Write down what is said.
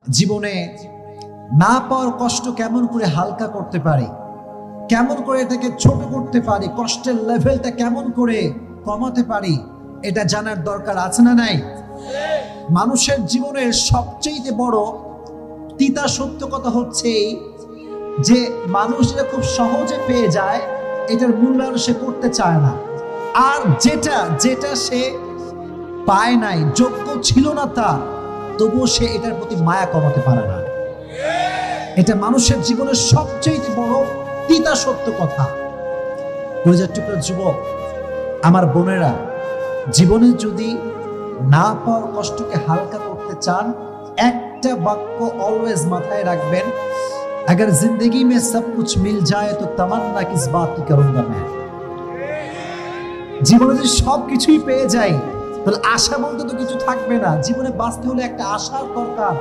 জীবনে না পাওয়ার কষ্ট কেমন করে হালকা করতে পারি, কেমন করে এটাকে ছোট করতে পারি, কষ্টের লেভেলটা কেমন করে কমাতে পারি, এটা জানার দরকার আছে না নাই? মানুষের জীবনের সবচেয়ে বড় তিতা সত্য কথা হচ্ছে যে মানুষ এটা খুব সহজে পেয়ে যায়, এটার মূল্যায়ন সে করতে চায় না। আর যেটা যেটা সে পায় নাই, যোগ্য ছিল না তার, তবুও সে এটার প্রতি মায়া কমাতে পারে না। এটা মানুষের জীবনের সবচেয়ে বড় তিতা সত্য কথা। কলিজার টুকরা যুবক, আমার বোনেরা, জীবনে যদি না পাওয়ার কষ্টকে হালকা করতে চান, একটা বাক্য অলওয়েজ মাথায় রাখবেন, अगर जिंदगी में सब कुछ मिल जाए तो तमन्ना किस बात की करूंगा मैं। জীবনে যদি সবকিছুই পেয়ে যাই, তাহলে আশা বলতে তো কিছু থাকবে না। জীবনে বাঁচতে হলে একটা আশার দরকার।